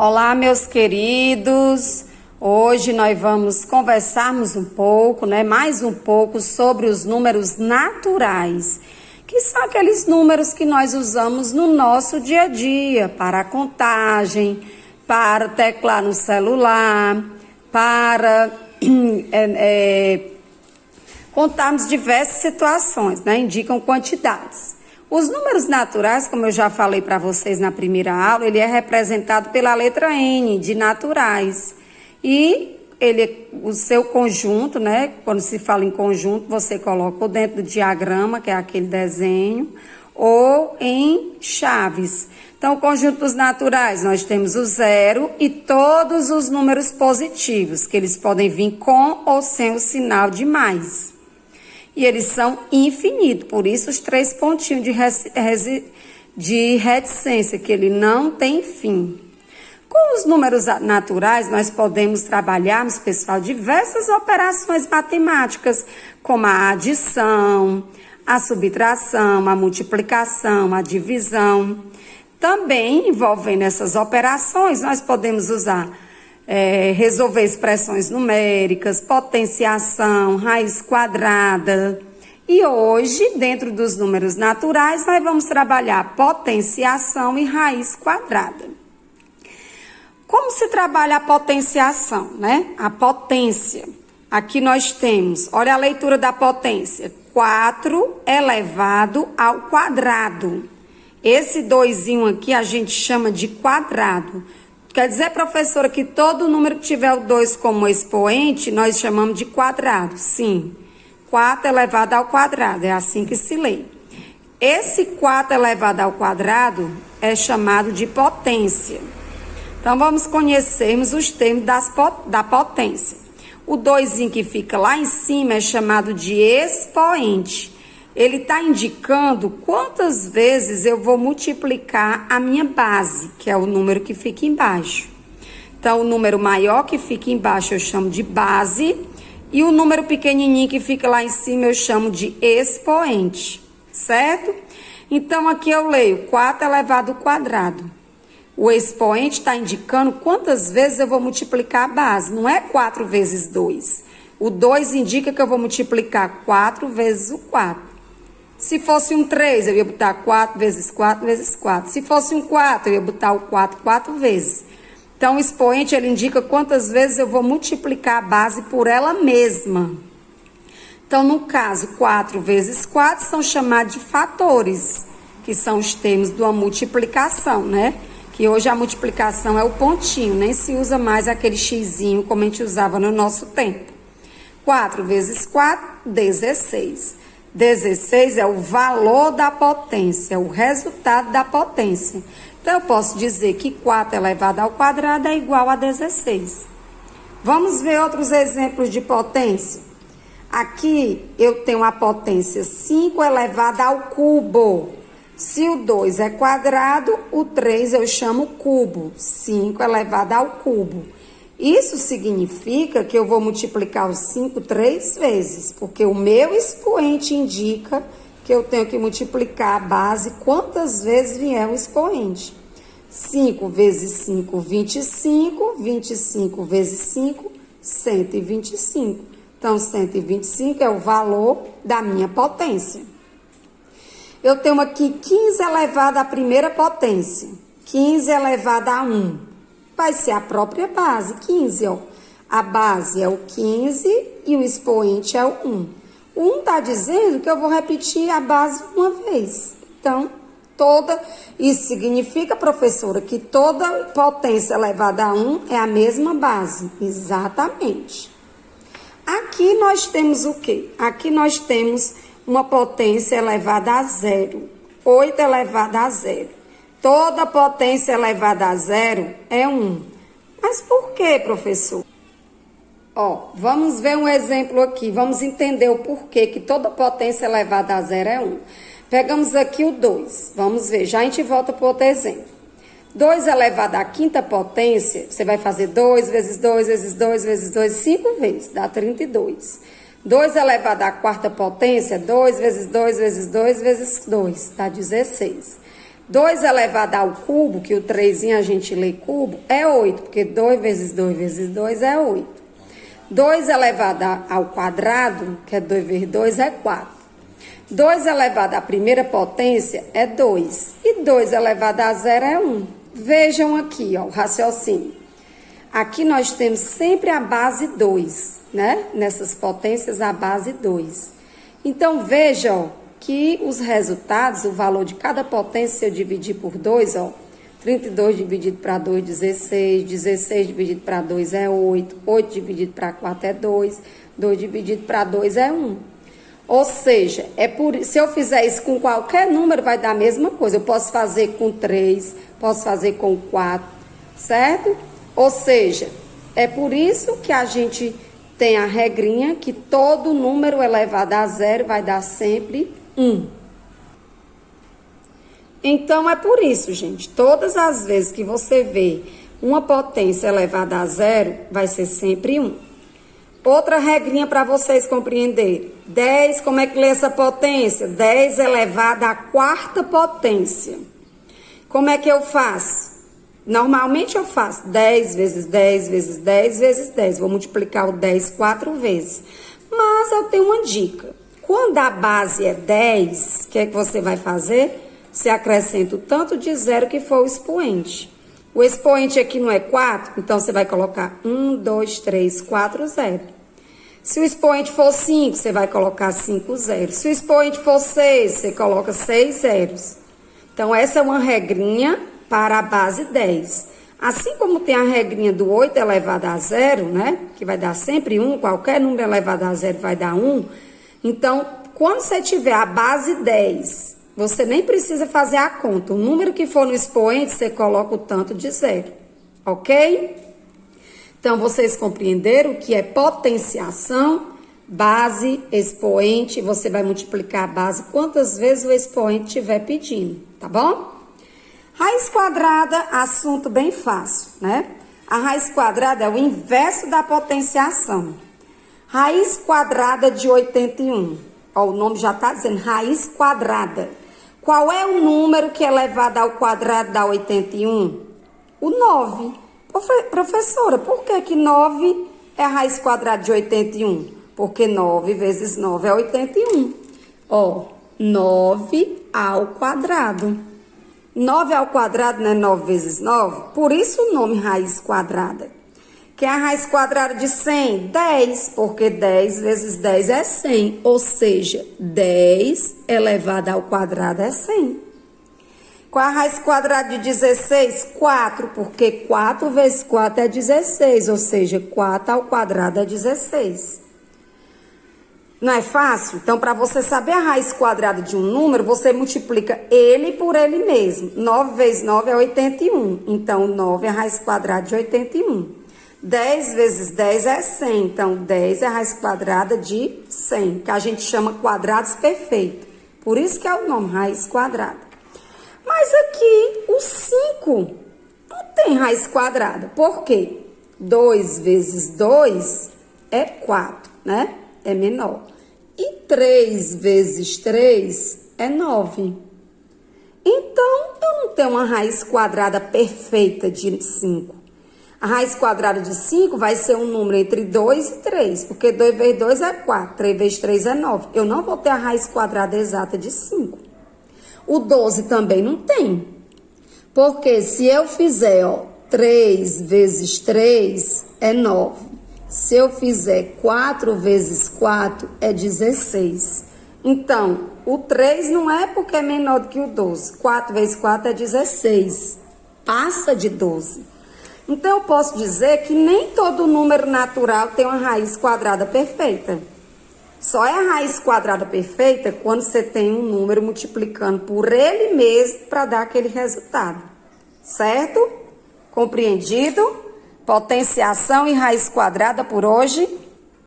Olá, meus queridos. Hoje nós vamos conversarmos um pouco, mais um pouco sobre os números naturais, que são aqueles números que nós usamos no nosso dia a dia, para a contagem, para teclar no celular, para contarmos diversas situações, indicam quantidades. Os números naturais, como eu já falei para vocês na primeira aula, ele é representado pela letra N, de naturais. E o seu conjunto, quando se fala em conjunto, você coloca ou dentro do diagrama, que é aquele desenho, ou em chaves. Então, o conjunto dos naturais, nós temos o zero e todos os números positivos, que eles podem vir com ou sem o sinal de mais. E eles são infinitos, por isso os 3 pontinhos de reticência, que ele não tem fim. Com os números naturais, nós podemos trabalharmos, pessoal, diversas operações matemáticas, como a adição, a subtração, a multiplicação, a divisão. Também, envolvendo essas operações, nós podemos usar resolver expressões numéricas, potenciação, raiz quadrada. E hoje, dentro dos números naturais, nós vamos trabalhar potenciação e raiz quadrada. Como se trabalha a potenciação, A potência. Aqui nós temos, olha a leitura da potência, 4 elevado ao quadrado. Esse 2zinho aqui a gente chama de quadrado. Quer dizer, professora, que todo número que tiver o 2 como expoente, nós chamamos de quadrado. Sim, 4 elevado ao quadrado, é assim que se lê. Esse 4 elevado ao quadrado é chamado de potência. Então, vamos conhecermos os termos da potência. O 2zinho que fica lá em cima é chamado de expoente. Ele está indicando quantas vezes eu vou multiplicar a minha base, que é o número que fica embaixo. Então, o número maior que fica embaixo eu chamo de base, e o número pequenininho que fica lá em cima eu chamo de expoente, certo? Então, aqui eu leio 4 elevado ao quadrado. O expoente está indicando quantas vezes eu vou multiplicar a base, não é 4 vezes 2. O 2 indica que eu vou multiplicar 4 vezes o 4. Se fosse um 3, eu ia botar 4 vezes 4 vezes 4. Se fosse um 4, eu ia botar o 4 4 vezes. Então, o expoente, ele indica quantas vezes eu vou multiplicar a base por ela mesma. Então, no caso, 4 vezes 4 são chamados de fatores, que são os termos de uma multiplicação, Que hoje a multiplicação é o pontinho, nem se usa mais aquele xizinho como a gente usava no nosso tempo. 4 vezes 4, 16. 16 é o valor da potência, é o resultado da potência. Então, eu posso dizer que 4 elevado ao quadrado é igual a 16. Vamos ver outros exemplos de potência. Aqui, eu tenho a potência 5 elevado ao cubo. Se o 2 é quadrado, o 3 eu chamo cubo. 5 elevado ao cubo. Isso significa que eu vou multiplicar o 5 3 vezes, porque o meu expoente indica que eu tenho que multiplicar a base quantas vezes vier o expoente. 5 vezes 5, 25. 25 vezes 5, 125. Então, 125 é o valor da minha potência. Eu tenho aqui 15 elevado à primeira potência. 15 elevado a 1. Vai ser a própria base, 15, ó. A base é o 15 e o expoente é o 1. O 1 está dizendo que eu vou repetir a base uma vez. Então, isso significa, professora, que toda potência elevada a 1 é a mesma base. Exatamente. Aqui nós temos o quê? Aqui nós temos uma potência elevada a 0. 8 elevada a 0. Toda potência elevada a 0 é 1. Mas por quê, professor? Vamos ver um exemplo aqui. Vamos entender o porquê que toda potência elevada a 0 é 1. Pegamos aqui o 2. Vamos ver. Já a gente volta para outro exemplo. 2 elevado à quinta potência, você vai fazer 2 vezes 2 vezes 2 vezes 2, 5 vezes, dá 32. 2 elevado à quarta potência, 2 vezes 2 vezes 2 vezes 2, dá 16. 2 elevado ao cubo, que o 3 a gente lê cubo, é 8, porque 2 vezes 2 vezes 2 é 8. 2 elevado ao quadrado, que é 2 vezes 2, é 4. 2 elevado à primeira potência é 2. E 2 elevado a zero é 1. Vejam aqui, ó, o raciocínio. Aqui nós temos sempre a base 2, né? Nessas potências, a base 2. Então, veja, ó, que os resultados, o valor de cada potência, se eu dividir por 2, ó, 32 dividido para 2, 16, 16 dividido para 2 é 8, 8 dividido para 4 é 2, 2 dividido para 2 é 1. Ou seja, se eu fizer isso com qualquer número, vai dar a mesma coisa. Eu posso fazer com 3, posso fazer com 4, certo? Ou seja, é por isso que a gente tem a regrinha que todo número elevado a zero vai dar sempre 1. Então, é por isso, gente, todas as vezes que você vê uma potência elevada a zero, vai ser sempre 1. Outra regrinha para vocês compreenderem. 10, como é que lê essa potência? 10 elevado à quarta potência. Como é que eu faço? Normalmente eu faço 10 vezes 10 vezes 10 vezes 10. Vou multiplicar o 10 4 vezes. Mas eu tenho uma dica. Quando a base é 10, o que é que você vai fazer? Você acrescenta o tanto de zero que for o expoente. O expoente aqui não é 4, então você vai colocar 1, 2, 3, 4, 0. Se o expoente for 5, você vai colocar 5 zeros. Se o expoente for 6, você coloca 6 zeros. Então, essa é uma regrinha para a base 10. Assim como tem a regrinha do 8 elevado a zero, né? Que vai dar sempre 1, qualquer número elevado a zero vai dar 1. Então, quando você tiver a base 10, você nem precisa fazer a conta. O número que for no expoente, você coloca o tanto de zero. Ok? Então, vocês compreenderam o que é potenciação, base, expoente. Você vai multiplicar a base quantas vezes o expoente estiver pedindo, tá bom? Raiz quadrada, assunto bem fácil, né? A raiz quadrada é o inverso da potenciação. Raiz quadrada de 81. Ó, o nome já está dizendo raiz quadrada. Qual é o número que elevado ao quadrado dá 81? O 9. Professora, por que 9 é a raiz quadrada de 81? Porque 9 vezes 9 é 81. Ó, 9 ao quadrado. 9 ao quadrado não é 9 vezes 9? Por isso o nome raiz quadrada. Que é a raiz quadrada de 100? 10, porque 10 vezes 10 é 100. Ou seja, 10 elevado ao quadrado é 100. Qual é a raiz quadrada de 16? 4, porque 4 vezes 4 é 16. Ou seja, 4 ao quadrado é 16. Não é fácil? Então, para você saber a raiz quadrada de um número, você multiplica ele por ele mesmo. 9 vezes 9 é 81. Então, 9 é a raiz quadrada de 81. 10 vezes 10 é 100. Então, 10 é a raiz quadrada de 100, que a gente chama quadrados perfeitos. Por isso que é o nome raiz quadrada. Mas aqui, o 5 não tem raiz quadrada. Por quê? 2 vezes 2 é 4, né? É menor. E 3 vezes 3 é 9. Então, eu não tenho uma raiz quadrada perfeita de 5. A raiz quadrada de 5 vai ser um número entre 2 e 3, porque 2 vezes 2 é 4, 3 vezes 3 é 9. Eu não vou ter a raiz quadrada exata de 5. O 12 também não tem. Porque se eu fizer, ó, 3 vezes 3 é 9. Se eu fizer 4 vezes 4 é 16. Então, o 3 não é porque é menor do que o 12. 4 vezes 4 é 16. Passa de 12. Então, eu posso dizer que nem todo número natural tem uma raiz quadrada perfeita. Só é a raiz quadrada perfeita quando você tem um número multiplicando por ele mesmo para dar aquele resultado. Certo? Compreendido? Potenciação e raiz quadrada por hoje.